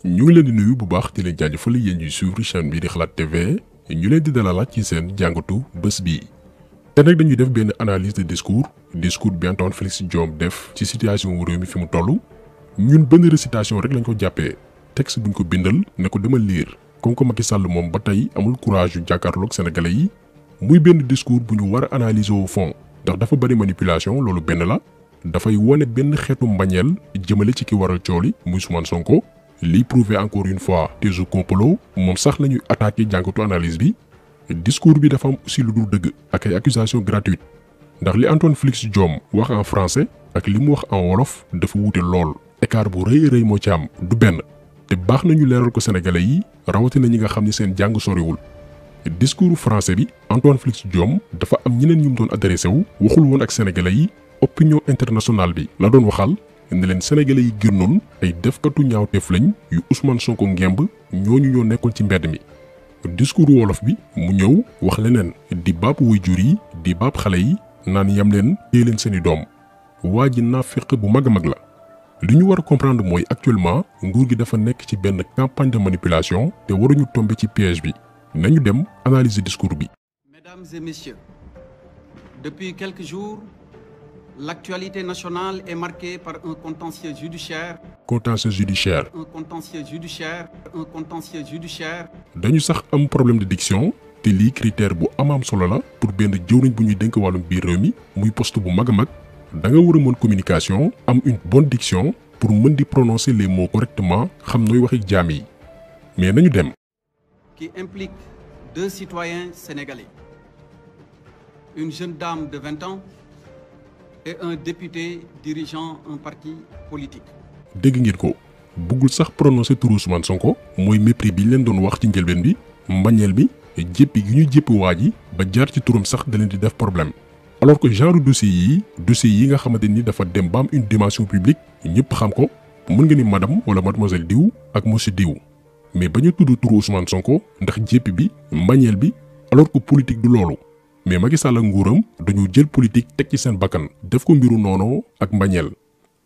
ñu ngi leen di nuyu bu baax di leen jaajëfal yéen ñuy suivre chaîne bi di Xalaat TV ñu leen di dalalaat ci seen jàngatu bés bi. te nag dañuy def benn analyse de discours bi Antoine Félix Diome def ci situation wu réew mi fi mu toll ñun benn récitation rek lañ ko jàppee texte buñ ko bindal ne ko demal lire comme que Macky Sall moom ba tey amul courage yu jàkkaarloog sénégalais yi muy benn discours bu ñu war a analyser au fond ndax dafa bari manipulation loolu benn la dafay wone benn xeetu mbañeel jëmale ci ki waral cooli muy Ousmane Sonko. Li prouver encore une fois thèse complot moom sax lañuy attaquer jàngatu analyse bi discours bi dafa am aussi lu dul dëgg ak ay accusations gratuites ndax li Antoine Félix Diome wax en français ak li mu wax en wolof dafa wuute lool écart bu rëy moo ci am du benn te baax nañu leeral ko sénégalais yi rawatina ñi nga xam ni seen jàng soriwul. discours français bi Antoine Félix Diome dafa am ñeneen ñu mu doon adressé wu waxul woon ak sénégalais yi opinion internationale bi la doon waxal. ne leen sénégalais yi gënoon ay defkatu ñaawteef lañ yu Ousmane Sonko ngemb ñooñu ñoo nekkoon ci mbedd mi. discours wolof bi mu ñëw wax leneen di baab waajur yi di baab xale yi naan yam leen téye leen seeni doom waa ji naafeq bu mag a mag la. li ñu war a comprendre mooy actuellement nguur gi dafa nekk ci benn campagne de manipulation te waruñu tomber ci piège bi nañu dem analyser discours bi. Mesdames et messieurs, depuis quelques jours. L'actualité nationale est marquée par un contentieux judiciaire. dañu sax am problème de diction te lii critère bu am solo la pour benn jëwriñ bu ñuy dénk wàllum biir réew mi muy poste bu mag a mag da nga war a mën communication am une bonne diction pour mën di prononcer les mots correctement xam nooy waxi jaam yi mais nañu dem. Qui implique 2 citoyens sénégalais, une jeune dame de 20 ans. Et un député dirigeant un parti politique. dégg ngeen ko bëggul sax prononcer turu Ousmane Sonko mooy mépris bi leen doon wax ci njëlbeen bi mbañeel bi jéppi gi ñu jéppi waa ji ba jaar ci turam sax da leen di def problème. alors que genre dossier yi nga xamante ni dafa dem ba am une dimension publique ñëpp xam ko mën nga ni madame wala mademoiselle diw ak monsieur diw mais ba ñu tudd turu Ousmane Sonko ndax jéppi bi mbañeel bi alors que politique du loolu. mais Macky Sall ak nguuram dañoo jël politique teg ci seen bakkan def ko mbiru noonoo ak mbañeel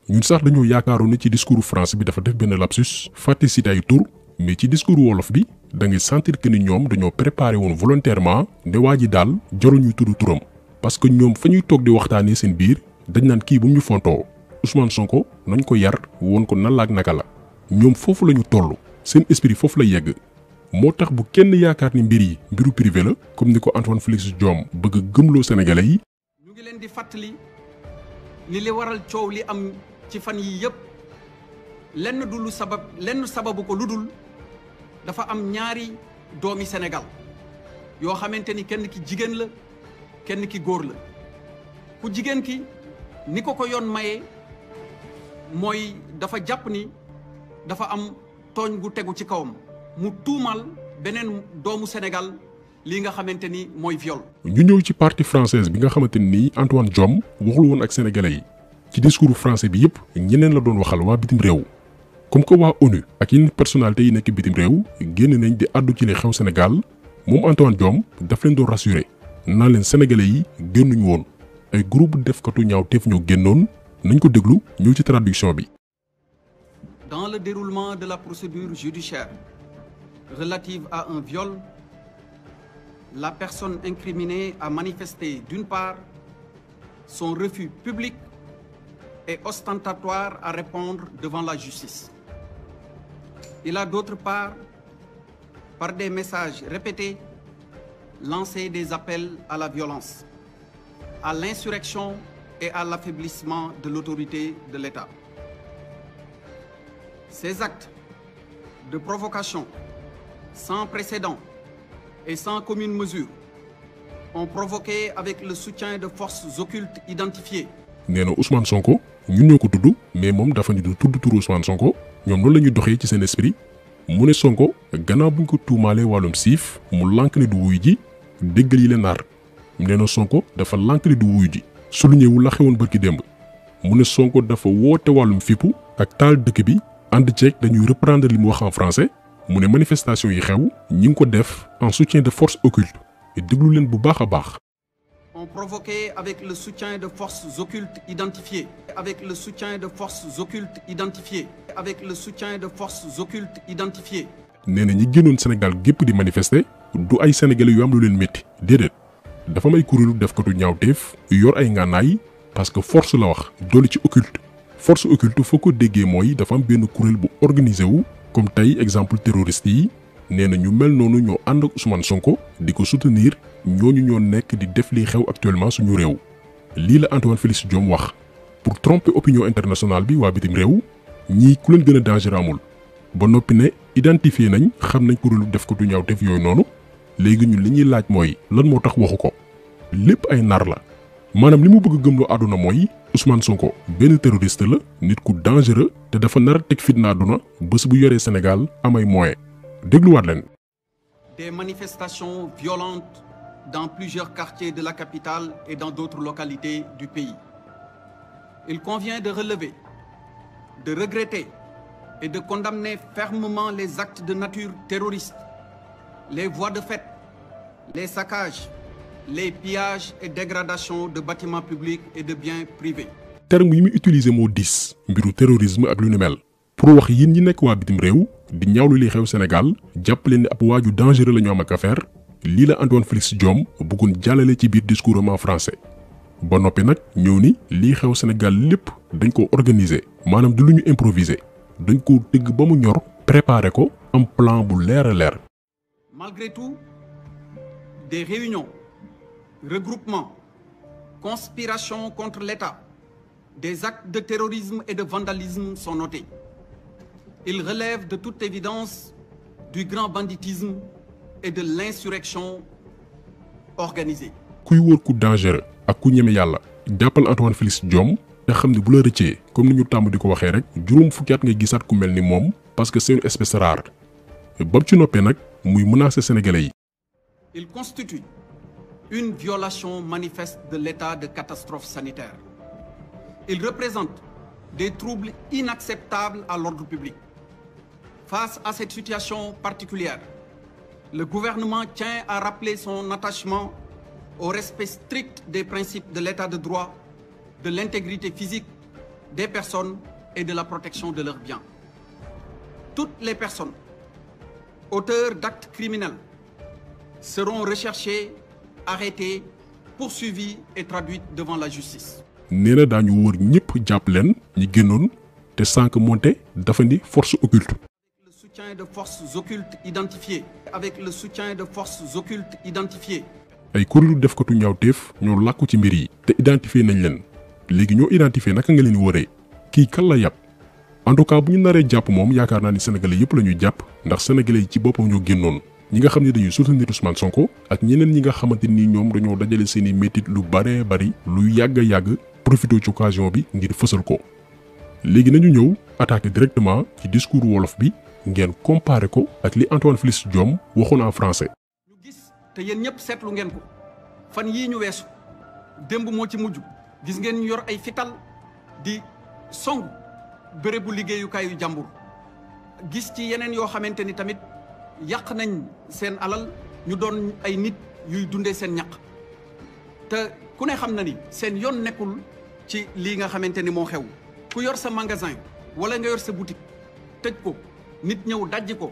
ñun sax dañoo yaakaaroon ne ci discours français bi dafa def benn lapsus fàtte cité ay tur mais ci discours wolof bi da ngay sentir que ni ñoom dañoo préparé woon volontairement ne waa ji daal jarul ñuy tudd turam parce que ñoom fa ñuy toog di waxtaanee seen biir dañ naan kii bu mu ñu fontoo Ousmane Sonko nañ ko yar woon ko nan la ak naka la ñoom foofu la ñu toll seen esprit foofu la yegg. moo tax bu kenn yaakaar ni mbir yi mbiru privé la comme ni ko Antoine Félix Diome bëgg a gëmloo sénégalais yi. ñu ngi leen di fàttali ni li waral coow li am ci fan yi yëpp lenn sababu ko lu dul dafa am ñaari doomi Sénégal yoo xamante ni kenn ki jigéen la kenn ki góor la ku jigéen ki ni ko yoon mayee mooy dafa jàpp ni dafa am tooñ gu tegu ci kawam. mu tuumal beneen doomu Sénégal lii nga xamante ni mooy viol. ñu ñëw ci partie française bi nga xamante ni Antoine Diome waxul woon ak sénégalais yi ci discours français bi yëpp ñeneen la doon waxal waa bitim réew comme que waa ONU ak yeneen personnalités yi nekk bitim réew génn nañ di àddu ci li xew Sénégal moom Antoine Diome daf leen doon rassurer naan leen sénégalais yi génnuñu woon ay groupe defkatu ñaawteef ñoo génnoon nañ ko déglu ñëw ci traduction bi. Dans le déroulement de la procédure judiciaire relative à un viol, la personne incriminée a manifesté d'une part son refus public et ostentatoire à répondre devant la justice. Il a d'autre part, par des messages répétés, lancé des appels à la violence, à l'insurrection et à l'affaiblissement de l'autorité de l'État. Ces actes de provocation sans précédent et sans commune mesure ont provoqué avec le soutien de forces occultes identifiées. nee na Ousmane Sonko ñun ñoo ko tudd mais moom dafa ni du tudd turu Ousmane Sonko ñoom noonu la ñuy doxee ci seen esprit mu ne Sonko gannaaw buñ ko tuumaalee wàllum siif mu lànk ne du wuyu ji déggal yi leen naar nee na Sonko dafa lànk ne du wuyu ji souligné wu la xewoon bërki démb mu ne Sonko dafa woote wàllum fippu ak taal dëkk bi ànd ceeg dañuy reprendre li mu wax en français. mu ne manifestation yi xew ñi ngi ko def en soutien de forces occultes et déglu leen bu baax a baax. ont provoqué avec le soutien de forces occultes identifiées, avec le soutien de forces occultes identifiées, avec le soutien de forces occultes identifiées. nee na ñi génnoon Sénégal gépp di manifester du ay sénégalais yu am lu leen métti déedéet dafa may kuréelu defkatu ñaawteef yor ay ngànnaay parce que force la wax doole ci occulte force occulte foo ko déggee mooy dafa am benn kuréel bu organisé wu comme tey exemple terroriste yi nee na ñu mel noonu ñoo ànd ak Ousmane Sonko di ko soutenir ñooñu ñoo nekk di def li xew actuellement suñu réew lii la Antoine Félix Diome wax pour tromper opinion internationale bi waa bitim réew ñii ku leen gën a danger amul ba noppi ne identifié nañ xam nañ kuréelu def ko du ñaawteef yooyu noonu léegi ñun li ñuy laaj mooy lan moo tax waxu ko lépp ay nar la maanaam li mu bëgg gëmloo àdduna mooy Ousmane Sonko benn terroriste la nit ku dangereux te dafa nar a teg fitna àdduna bés bu yoree Sénégal amay moyen dégluwaat leen. Des manifestations violentes dans plusieurs quartiers de la capitale et dans d'autres localités du pays. Il convient de relever, de regretter et de condamner fermement les actes de nature terroriste, les voies de fait, les saccages, les pillages et dégradations de bâtiments publics et de biens privés. terme yi muy utiliser moo diis mbiru terrorisme ak lu ni mel pour wax yéen ñi nekk waa bitim réew di ñaawlu li xew Sénégal jàpp leen ni ab waaju dangereux la ñu am ak affaire lii la Antoine Félix Diome bëggoon jàllale ci biir discours am en français ba noppi nag ñëw ni lii xew Sénégal lépp dañ ko organiser maanaam du lu ñu improviser dañ ko tëgg ba mu ñor préparer ko am plan bu leer a leer. Malgré tout, des réunions, regroupements, conspirations contre l'État, des actes de terrorisme et de vandalisme sont notés. Ils relèvent de toute évidence du grand banditisme et de l'insurrection organisée. kuy wër ku dangereux ak ku ñeme yàlla jàppal Antoine Félix Diome te xam ne bu la rëccee comme ni ñu tàmm di ko waxee rek juróom fukki at ngay gisaat ku mel ni moom parce que c'est une espèce rare ba ci noppee nag muy menacer sénégalais yi. Il constitue une violation manifeste de l'état de catastrophe sanitaire. Il représente des troubles inacceptables à l'ordre public. Face à cette situation particulière, le gouvernement tient à rappeler son attachement au respect strict des principes de l'état de droit, de l'intégrité physique des personnes et de la protection de leurs biens. Toutes les personnes auteurs d'actes criminels seront recherchées, arrêtées, poursuivies et traduites devant la justice. nee na daañu wër ñëpp jàpp leen ñi génnoon te sànq monté dafa ni force occulte. Avec le soutien de forces occultes identifiées. Avec le soutien de forces occultes identifiées. ay kuréelu defkatu ñaawteef ñoo làkku ci mbir yi te identifié nañ leen léegi ñoo identifié naka nga leen wëree kii kan la yàpp en tout cas bu ñu naree jàpp moom yaakaar naa ni sénégalais yëpp la ñuy jàpp ndax sénégalais yi ci boppam ñoo génnoon ñi nga xam ne dañuy soutenir Ousmane Sonko ak ñeneen ñi nga xamante ni ñoom dañoo dajale seeni métit lu baree bari lu yàgg a yàgg profité ci occasion bi ngir fësal ko léegi nañu ñëw attaquer directement ci discours wolof bi ngeen comparer ko ak li Antoine Félix Diome waxoon en français. ñu gis te yéen ñëpp seetlu ngeen ko fan yii ñu weesu démb moo ci mujj gis ngeen ñu yor ay fital di song bérébu liggéeyukaayu jàmbur gis ci yeneen yoo xamante ni tamit yàq nañ seen alal ñu doon ay nit yuy dundee seen ñaq te ku ne xam na ni seen yoon nekkul ci lii nga xamante ni moo xew ku yor sa magasin wala nga yor sa boutique tëj ko nit ñëw dajji ko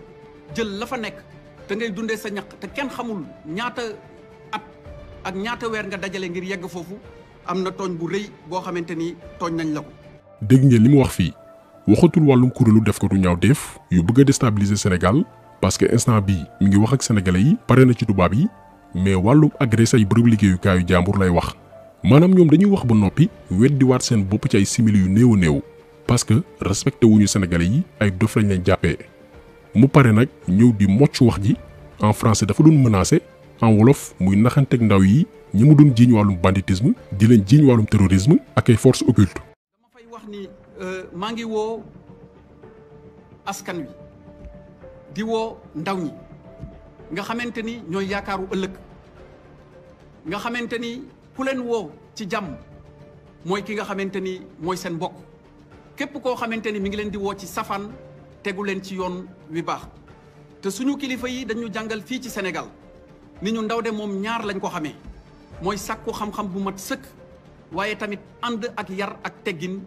jël la fa nekk te ngay dundee sa ñaq te kenn xamul ñaata at ak ñaata weer nga dajale ngir yegg foofu am na tooñ bu rëy boo xamante ni tooñ nañ la ko. dégg ngeen li mu wax fii waxatul wàllum kuréelu def ko du ñaawteef yu bëgg a déstabiliser Sénégal parce que instant bii mi ngi wax ak sénégalais yi pare na ci tubaab yi mais wàllum agressé ay bërëb liggéeyukaayu jàmbur lay wax maanaam ñoom dañuy wax ba noppi weddiwaat seen bopp ci ay simili yu néew a néew parce que respecté wuñu sénégalais yi ay dof lañ leen jàppee mu pare nag ñëw di mocc wax ji en français dafa doon menacé en wolof muy naxanteeg ndaw yi ñi mu doon jiiñ wàllum banditisme di leen jiiñ wàllum terrorisme ak ay forces occultes. dama fay wax ni maa ngi woo askan wi di woo ndaw ñi nga xamante ni ñooy yaakaaru ëllëg nga xamante ni ku leen woo ci jàmm mooy ki nga xamante ni mooy seen mbokk képp koo xamante ni mi ngi leen di woo ci safaan tegu leen ci yoon wi baax te suñu kilifa yi dañu jàngal fii ci Sénégal ni ñu ndaw de moom ñaar lañ ko xamee mooy sàkku xam-xam bu mat sëkk waaye tamit ànd ak yar ak teggin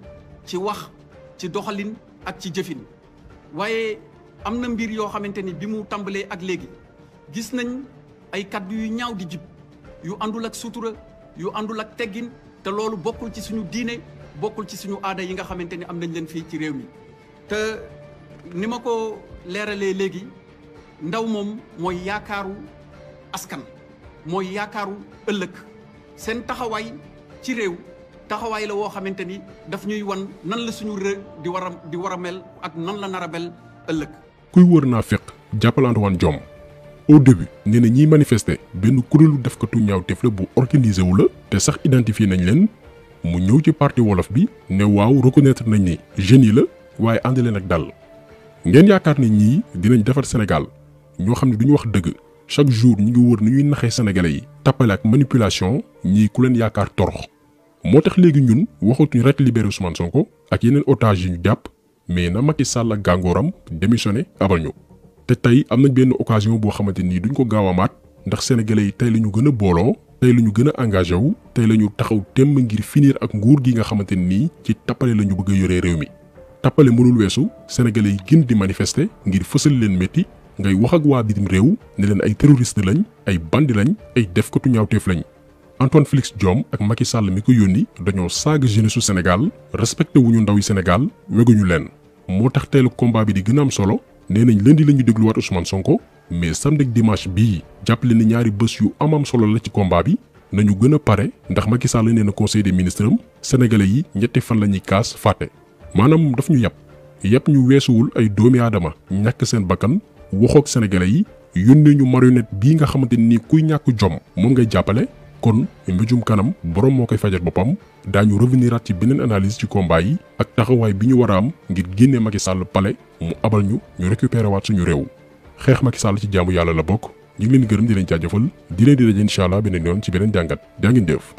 ci wax ci doxalin ak ci jëfin waaye am na mbir yoo xamante ni bi mu tàmbalee ak léegi gis nañ ay kaddu yu ñaaw di jib yu àndul ak sutura yu àndul ak teggin te loolu bokkul ci suñu diine bokkul ci suñu aada yi nga xamante ni am nañ leen fii ci réew mi te ni ma ko leeralee léegi ndaw moom mooy yaakaaru askan mooy yaakaaru ëllëg seen taxawaay ci réew taxawaay la woo xamante ni daf ñuy wan nan la suñu réew di war a mel ak nan la nar a mel ëllëg. kuy wër naa fekk jàppal Antoine Diome au début nee na ñiy manifester benn kuréelu defkatu ñaawteef la bu organisé wu la te sax identifié nañ leen mu ñëw ci parti wolof bi ne waaw reconnaître nañ ni jeunes yi la waaye ànd leen ak dal ngeen yaakaar ne ñii dinañ defar Sénégal ñoo xam ne duñu wax dëgg chaque jour ñu ngi wër ni ñuy naxee sénégalais yi tappale ak manipulation ñii ku leen yaakaar torox moo tax léegi ñun waxatuñ rek libéré Ousmane Sonko ak yeneen otages yi ñu jàpp mais na Macky Sall ak gàngooram démissionné abal ñu te tey am nañ benn occasion boo xamante ni duñ ko gaaw a maat ndax sénégalais yi tey la ñu gën a booloo tey la ñu gën a engagé wu tey la ñu taxaw temm ngir finir ak nguur gi nga xamante ni ci tappale la ñu bëgg a yoree réew mi tappale mënul weesu sénégalais yi gën di manifester ngir fësal leen métti ngay wax ak waa bitim réew ne leen ay terroriste lañ ay bandi lañ ay defkatu ñaawteef lañ Antoine Félix Diome ak Macky Sall mi ko yónni dañoo saaga jeunesse su Sénégal respecté wuñu ndaw yi Sénégal weguñu leen moo tax tey la combat bi di gën a am solo nee nañ lundi la ñu dégluwaat Ousmane Sonko mais samedi ak dimanche bii jàppale ni ñaari bés yu am solo la ci combat bi nañu gën a pare ndax Macky Sall nee na conseil des ministres am sénégalais yi ñetti fan la ñuy kaas fàtte maanaam daf ñu yàpp ñu weesuwul ay doomi aadama ñàkk seen bakkan waxoog sénégalais yi yónnee ñu marionnette bii nga xamante ni kuy ñàkk jom moom ngay jàppale kon mbéjum kanam borom moo koy fajal boppam daañu reveniraat ci beneen analyse ci combat yi ak taxawaay bi ñu war a am ngir génnee Macky Sall palais mu abal ñu récupérer waat suñu réew xeex Macky Sall ci jaamu yàlla la bokk ñu ngi leen gërëm di leen jaajëfal di leen di daje incha allah beneen yoon ci beneen jàngat jaa ngeen jëf